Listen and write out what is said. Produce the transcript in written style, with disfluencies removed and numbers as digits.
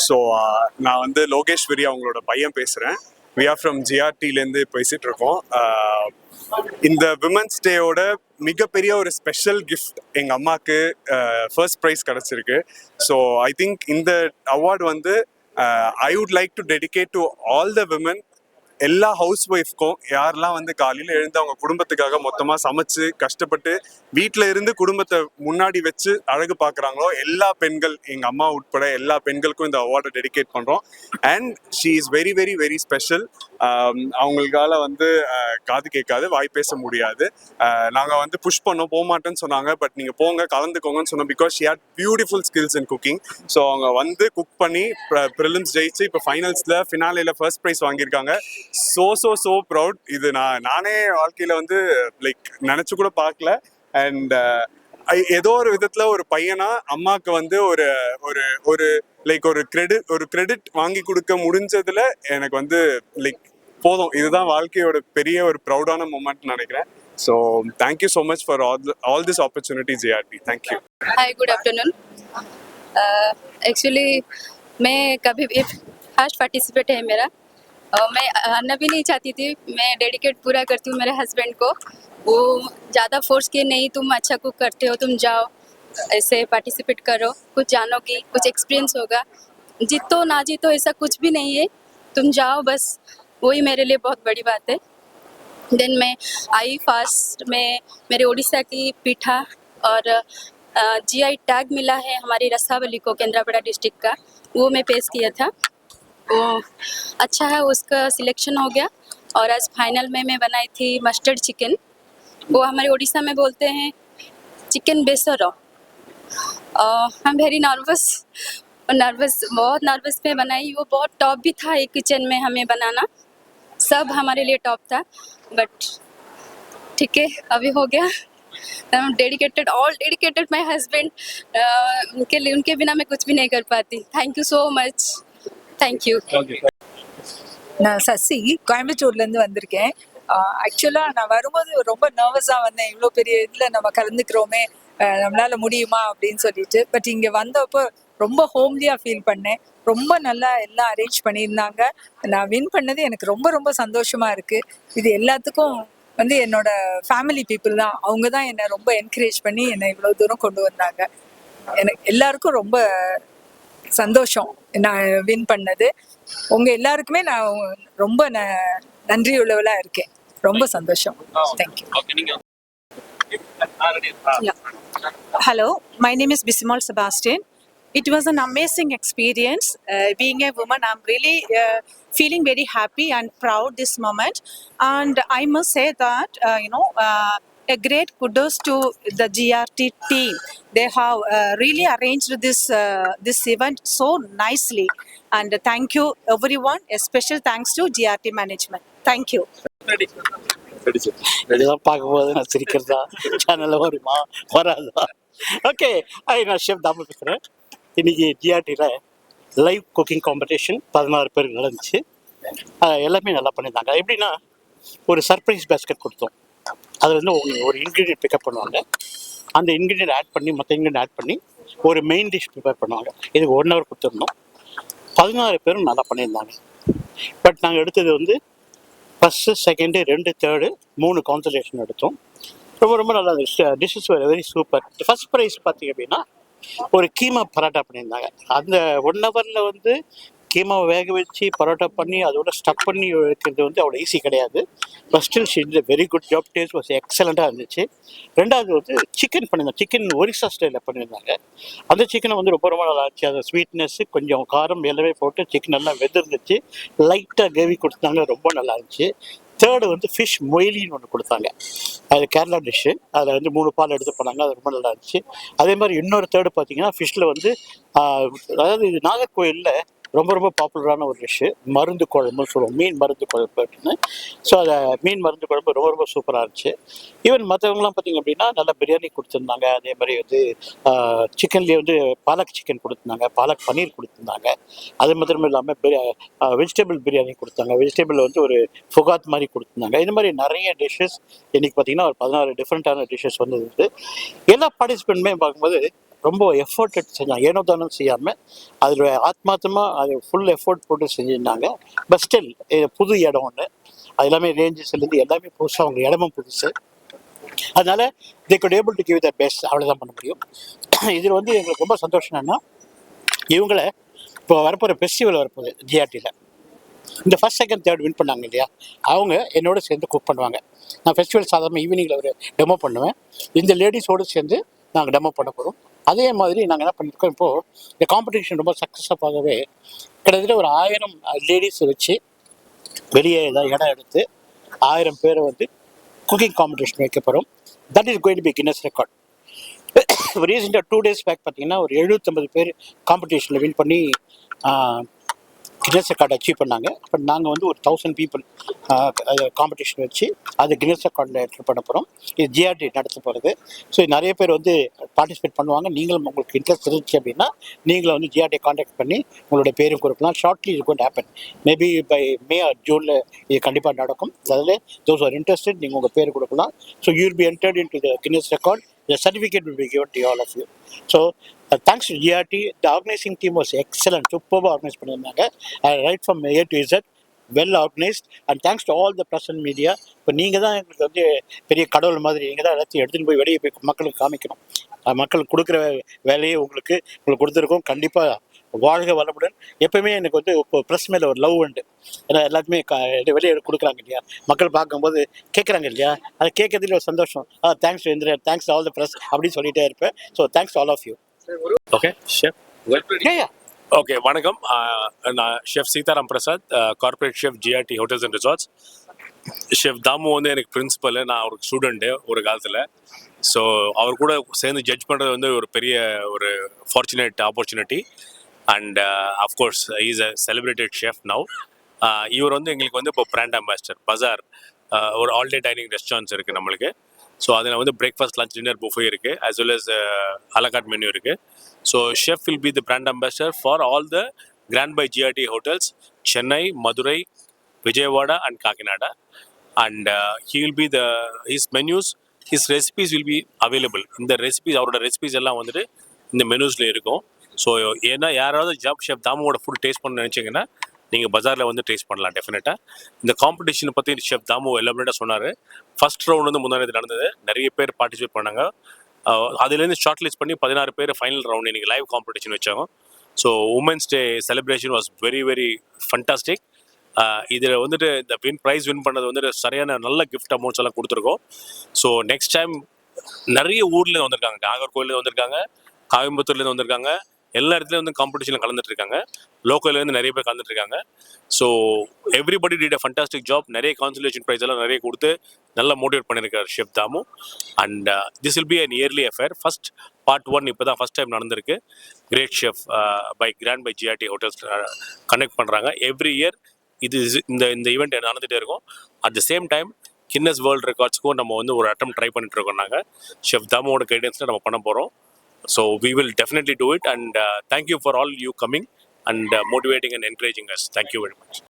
So நான் வந்து லோகேஸ்வரி அவங்களோட பையன் பேசுகிறேன். வி ஆர் ஃப்ரம் ஜிஆர்டிலேருந்து பேசிகிட்டு இருக்கோம். இந்த விமன்ஸ் டேயோட மிகப்பெரிய ஒரு ஸ்பெஷல் கிஃப்ட் எங்கள் அம்மாவுக்கு ஃபர்ஸ்ட் ப்ரைஸ் கிடச்சிருக்கு. ஸோ ஐ திங்க் இந்த அவார்டு வந்து I would like to dedicate to all the women. எல்லா ஹவுஸ் ஒய்ஃப்க்கும் யாரெல்லாம் வந்து காலையில் எழுந்து அவங்க குடும்பத்துக்காக மொத்தமாக சமைச்சு கஷ்டப்பட்டு வீட்டில் இருந்து குடும்பத்தை முன்னாடி வச்சு அழகு பார்க்குறாங்களோ எல்லா பெண்கள், எங்கள் அம்மா உட்பட எல்லா பெண்களுக்கும் இந்த அவார்டை டெடிகேட் பண்ணுறோம். And she is very very very special. அவங்களுக்கால வந்து காது கேட்காது, வாய் பேச முடியாது. நாங்கள் வந்து புஷ் பண்ணோம், போக மாட்டேன்னு சொன்னாங்க. பட் நீங்கள் போங்க, கலந்துக்கோங்கன்னு சொன்னோம். Because she had beautiful skills in cooking. So அவங்க வந்து குக் பண்ணி ப்ரிலிம்ஸ் ஜெயிச்சு இப்போ ஃபைனல்ஸில் ஃபினாலேயில் ஃபர்ஸ்ட் ப்ரைஸ் வாங்கியிருக்காங்க. so proud. இது நானே வாழ்க்கையில வந்து லைக் நினைச்சு கூட பார்க்கல. அண்ட் ஏதோ ஒரு விதத்துல ஒரு பையனா அம்மாவுக்கு வந்து ஒரு ஒரு ஒரு லைக் ஒரு கிரெடிட் வாங்கி கொடுக்க முடிஞ்சதுல எனக்கு வந்து லைக் போதும். இதுதான் வாழ்க்கையோட பெரிய ஒரு ப்ரௌடான மூமெண்ட் நினைக்கிறேன். So thank you so much for all this opportunity GRT. Thank you. Hi, good afternoon. Actually मैं कभी भी फर्स्ट पार्टिसिपेट है मेरा. मैं आना भी नहीं चाहती थी. मैं डेडिकेट पूरा करती हूँ मेरे हस्बैंड को. वो ज़्यादा फोर्स किए, नहीं तुम अच्छा कुक करते हो, तुम जाओ ऐसे पार्टिसिपेट करो, कुछ जानोगी, कुछ एक्सपीरियंस होगा. जीतो ना जीतो ऐसा कुछ भी नहीं है, तुम जाओ बस, वही मेरे लिए बहुत बड़ी बात है. देन मैं आई फर्स्ट में मेरे उड़ीसा की पीठा और GI टैग मिला है हमारी रसावली को, केंद्रापड़ा डिस्ट्रिक्ट का, वो मैं पेश किया था. वो अच्छा है, उसका सिलेक्शन हो गया. और आज फाइनल में मैं बनाई थी मस्टर्ड चिकन. वो हमारे उड़ीसा में बोलते हैं चिकन बेसरो. हम वेरी नर्वस, बहुत नर्वस में बनाई. वो बहुत टॉप भी था एक किचन में हमें बनाना, सब हमारे लिए टॉप था. बट ठीक है, अभी हो गया. Dedicated my husband. उनके बिना मैं कुछ भी नहीं कर पाती. Thank you so much. Thank you. நான் சசி, கோயம்புத்தூர்லேருந்து வந்திருக்கேன். ஆக்சுவலாக நான் வரும்போது ரொம்ப நர்வஸாக வந்தேன். இவ்வளோ பெரிய இதில் நம்ம கலந்துக்கிறோமே, நம்மளால் முடியுமா அப்படின்னு சொல்லிட்டு. பட் இங்கே வந்தப்போ ரொம்ப ஹோம்லியாக ஃபீல் பண்ணேன். ரொம்ப நல்லா எல்லாம் அரேஞ்ச் பண்ணியிருந்தாங்க. நான் வின் பண்ணது எனக்கு ரொம்ப ரொம்ப சந்தோஷமாக இருக்குது. இது எல்லாத்துக்கும் வந்து என்னோட ஃபேமிலி பீப்புள் தான். அவங்க தான் என்னை ரொம்ப என்கரேஜ் பண்ணி என்னை இவ்வளோ தூரம் கொண்டு வந்தாங்க. எனக்கு எல்லாருக்கும் ரொம்ப சந்தோஷம் நான் வின் பண்ணது. உங்க எல்லாருக்குமே நான் ரொம்ப நன்றி உள்ளவளா இருக்கேன். ரொம்ப சந்தோஷம். Thank you. Hello, my name is Bismal Sebastian. It was an amazing experience. Being a woman, I'm really feeling very happy and proud this moment. And I must say that, a great kudos to the GRT team. They have really arranged this event so nicely. And thank you everyone. A special thanks to GRT management. Thank you. பார்க்கும்போது நான் சிரிக்கிறதா சேனலில் வருமா வராதா? Okay, நான் chef Damu பேசுகிறேன். இன்றைக்கி ஜிஆர்டியில் live cooking competition 16 பேர் நடந்துச்சு. எல்லாமே நல்லா பண்ணியிருந்தாங்க. எப்படின்னா ஒரு சர்ப்ரைஸ் பேஸ்கெட் கொடுத்தோம். அதில் வந்து ஒரு இன்க்ரீடியன்ட் பிக்கப் பண்ணுவாங்க. அந்த இன்க்ரீடியன்ட் ஆட் பண்ணி மற்ற இன்க்ரீடியன்ட் ஆட் பண்ணி ஒரு மெயின் டிஷ் ப்ரிப்பேர் பண்ணுவாங்க. இதுக்கு 1 hour கொடுத்துருந்தோம். 16 பேரும் நல்லா பண்ணியிருந்தாங்க. பட் நாங்கள் எடுத்தது வந்து ஃபஸ்ட்டு, செகண்டு, 2, 3 3 கான்சன்ட்ரேஷன் எடுத்தோம். ரொம்ப ரொம்ப நல்லா இருந்துச்சு. Dishes very super. First prize பார்த்திங்க அப்படின்னா ஒரு கீமா பரோட்டா பண்ணியிருந்தாங்க. அந்த 1 hourல வந்து கீமாவை வேக வச்சு பரோட்டா பண்ணி அதோட ஸ்டஃப் பண்ணி வைக்கிறது வந்து அவ்வளோ ஈஸி கிடையாது. But still she did very good job. Taste was எக்ஸலண்ட்டாக இருந்துச்சு. ரெண்டாவது வந்து சிக்கன் பண்ணியிருந்தாங்க. சிக்கன் ஒரிசா ஸ்டைலில் பண்ணியிருந்தாங்க. அந்த சிக்கனை வந்து ரொம்ப ரொம்ப நல்லா இருந்துச்சு. அந்த ஸ்வீட்னஸ்ஸு, கொஞ்சம் காரம் எல்லாமே போட்டு சிக்கன் நல்லா வெந்திருந்துச்சு. லைட்டாக கிரேவி கொடுத்தாங்க, ரொம்ப நல்லா இருந்துச்சு. தேர்டு வந்து ஃபிஷ் மொய்லின்னு ஒன்று கொடுத்தாங்க. அது கேரளா டிஷ்ஷு. அதில் வந்து 3 பால் எடுத்து பண்ணாங்க. அது ரொம்ப நல்லா இருந்துச்சு. அதே மாதிரி இன்னொரு தேர்டு பார்த்தீங்கன்னா ஃபிஷ்ஷில் வந்து அதாவது இது நாகர்கோயிலில் ரொம்ப ரொம்ப பாப்புலரான ஒரு டிஷ்ஷு, மருந்து குழம்புன்னு சொல்லுவோம். மீன் மருந்து குழம்பு அப்படின்னு. ஸோ அதை மீன் மருந்து குழம்பு ரொம்ப ரொம்ப சூப்பராக இருந்துச்சு. ஈவன் மற்றவங்களாம் பார்த்திங்க அப்படின்னா நல்லா பிரியாணி கொடுத்துருந்தாங்க. அதே மாதிரி வந்து சிக்கன்லேயே வந்து பாலக் சிக்கன் கொடுத்துருந்தாங்க, பாலக் பன்னீர் கொடுத்துருந்தாங்க. அது மாத்திரமே இல்லாமல் வெஜிடபிள் பிரியாணி கொடுத்தாங்க. வெஜிடபிள் வந்து ஒரு ஃபுகாத் மாதிரி கொடுத்துருந்தாங்க. இது மாதிரி நிறைய டிஷ்ஷஸ் இன்றைக்கி பார்த்திங்கன்னா ஒரு 16 டிஃப்ரெண்ட்டான டிஷ்ஷஸ் வந்து எல்லா பார்ட்டிசிபெண்ட்டுமே பார்க்கும்போது ரொம்ப எஃபோர்ட் எடுத்து செஞ்சாங்க, ஏனோ தானோ செய்யாமல் அதில் ஆத்மார்த்தமாக அது ஃபுல் எஃபோர்ட் போட்டு செஞ்சுருந்தாங்க. பட் ஸ்டில் புது இடம் ஒன்று, அது எல்லாமே ரேஞ்சஸ்லேருந்து எல்லாமே புதுசாக, அவங்க இடமும் புதுசு. அதனால தே could able to give their best, அவ்வளோதான் பண்ண முடியும். இதில் வந்து எங்களுக்கு ரொம்ப சந்தோஷம் என்னன்னா, இவங்கள இப்போ வரப்போகிற ஃபெஸ்டிவல் வரப்போகுது ஜிஆர்டியில், இந்த ஃபர்ஸ்ட் செகண்ட் தேர்ட் வின் பண்ணாங்க இல்லையா, அவங்க என்னோட சேர்ந்து குக் பண்ணுவாங்க. நான் ஃபெஸ்டிவல் சாதாரண ஈவினிங்கில் ஒரு டெமோ பண்ணுவேன், இந்த லேடிஸோடு சேர்ந்து நாங்கள் டெமோ பண்ண போகிறோம். அதே மாதிரி நாங்கள் என்ன பண்ணியிருக்கோம், இப்போது இந்த காம்படிஷன் ரொம்ப சக்ஸஸ்ஃபாகவே கிட்டத்தட்ட ஒரு 1000 லேடிஸ் வச்சு வெளியே ஏதாவது இடம் எடுத்து 1000 பேரை வந்து குக்கிங் காம்படிஷன் வைக்க போகிறோம். That is going to be Guinness record. ரீசெண்டாக 2 days பேக் பார்த்தீங்கன்னா ஒரு 750 பேர் காம்படிஷனில் வின் பண்ணி கின்னஸ் ரெக்கார்டு அச்சீவ் பண்ணாங்க. பட் நாங்கள் வந்து ஒரு 1000 people காம்படிஷன் வச்சு அது கின்னஸ் ரெக்கார்டில் என்ட்ரு பண்ண போகிறோம். இது ஜிஆர்டி நடத்த போகிறது. ஸோ நிறைய பேர் வந்து பார்ட்டிசிபேட் பண்ணுவாங்க. நீங்களும் உங்களுக்கு இன்ட்ரெஸ்ட் இருந்துச்சு அப்படின்னா நீங்களும் வந்து ஜிஆர்டி காண்டாக்ட் பண்ணி உங்களோட பேரும் கொடுக்கலாம். ஷார்ட்லி இது going to happen, maybe by May or ஜூனில் இது கண்டிப்பாக நடக்கும். அதாவது தோஸ் ஆர் இன்ட்ரெஸ்டட், நீங்கள் உங்கள் பேர் கொடுக்கலாம். So you will be entered in to the Guinness record. The certificate will be given to all of you. So, thanks to GRT, the organizing team was excellent. Superb organized பண்ணியிருந்தாங்க. Right from A to Z, well organized. And thanks to all the press and media. இப்போ நீங்கள் தான் எங்களுக்கு வந்து பெரிய கடவுள் மாதிரி, நீங்கள் தான் எல்லாத்தையும் எடுத்துகிட்டு போய் வெளியே போய் மக்களுக்கு காமிக்கணும். மக்களுக்கு கொடுக்குற வேலையை உங்களுக்கு கொடுத்துருக்கோம். கண்டிப்பாக வாழ்க வளமுடன். எப்பவுமே எனக்கு வந்து இப்போ ப்ரெஸ் மேலே ஒரு லவ் உண்டு. ஏன்னா எல்லாருக்குமே வெளியே கொடுக்குறாங்க இல்லையா, மக்கள் பார்க்கும்போது கேட்குறாங்க இல்லையா, அதை கேட்கறதுல ஒரு சந்தோஷம். Thanks to Indran, thanks to all the press அப்படின்னு சொல்லிட்டே இருப்பேன். So thanks to all of you. Okay chef, okay வணக்கம். நான் chef Seetharam Prasad, corporate chef GRT hotels and resorts. Chef Damu வந்து எனக்கு பிரின்சிபல், நான் அவருக்கு ஸ்டூடெண்ட்டு ஒரு காலத்தில். ஸோ அவர் கூட சேர்ந்து ஜட்ஜ் பண்ணுறது வந்து ஒரு பெரிய ஒரு fortunate opportunity. And of course is a celebrated chef now. இவர் வந்து எங்களுக்கு வந்து இப்போ பிராண்ட் அம்பாசிடர். பஜார் ஒரு ஆல் டே டைனிங் ரெஸ்டாரண்ட்ஸ் இருக்குது நம்மளுக்கு. ஸோ அதில் வந்து பிரேக்ஃபாஸ்ட், லஞ்ச், டின்னர் புஃபே இருக்குது, as well as a la carte menu இருக்குது. So chef will be the brand ambassador for all the grand by GRT hotels, Chennai, Madurai, Vijayawada and Kakinada. And he will be his menus, his recipes will be available. இந்த recipes, அவரோட recipes எல்லாம் வந்துட்டு இந்த மெனூஸில் இருக்கும். So ஏன்னா யாராவது chef தாமுவோட food taste பண்ண நினச்சிங்கன்னா நீங்கள் பஜாரில் வந்து டேஸ்ட் பண்ணலாம் டெஃபினட்டாக. இந்த காம்படிஷனை பற்றி ஷெஃப் தாமு எலாபரேட்டாக சொன்னார். ஃபர்ஸ்ட் ரவுண்ட் வந்து முன்னாடி நடந்தது, நிறைய பேர் பார்ட்டிசிபேட் பண்ணாங்க. அதுலேருந்து ஷார்ட் லிஸ்ட் பண்ணி 16 பேர் ஃபைனல் ரவுண்ட் இன்றைக்கி லைவ் காம்படிஷன் வச்சாங்க. So women's day celebration was very very fantastic. இதில் வந்துட்டு இந்த ப்ரைஸ் வின் பண்ணது வந்துட்டு சரியான நல்ல கிஃப்ட் அமௌண்ட்ஸ் எல்லாம் கொடுத்துருக்கோம். ஸோ நெக்ஸ்ட் டைம் நிறைய ஊர்லேருந்து வந்திருக்காங்க, நாகர்கோவிலேருந்து வந்திருக்காங்க, கோயம்புத்தூர்லேருந்து வந்திருக்காங்க, எல்லா இடத்துலையும் வந்து காம்படிஷனில் கலந்துட்டு இருக்காங்க. லோக்கல்லேருந்து நிறைய பேர் கலந்துட்டு இருக்காங்க. So everybody did a fantastic job. நிறைய கான்சலேஷன் ப்ரைஸ் எல்லாம் நிறைய கொடுத்து நல்லா மோட்டிவேட் பண்ணியிருக்காரு chef Damu. And this will be an early affair. First part 1 இப்போ தான் ஃபர்ஸ்ட் டைம் நடந்திருக்கு. Great chef grand by GRT hotels connect பண்ணுறாங்க. எவ்ரி இயர் இது இந்த ஈவெண்ட் நடந்துகிட்டே இருக்கும். At the same time Guinness world ரெக்கார்ட்ஸ்க்கும் நம்ம வந்து ஒரு அட்டம் ட்ரை பண்ணிட்டு இருக்கோம். நாங்கள் ஷெஃப் தாமுவோட கைடன்ஸில் நம்ம பண்ண போகிறோம். So we will definitely do it, and thank you for all you coming and motivating and encouraging us. Thank you very much.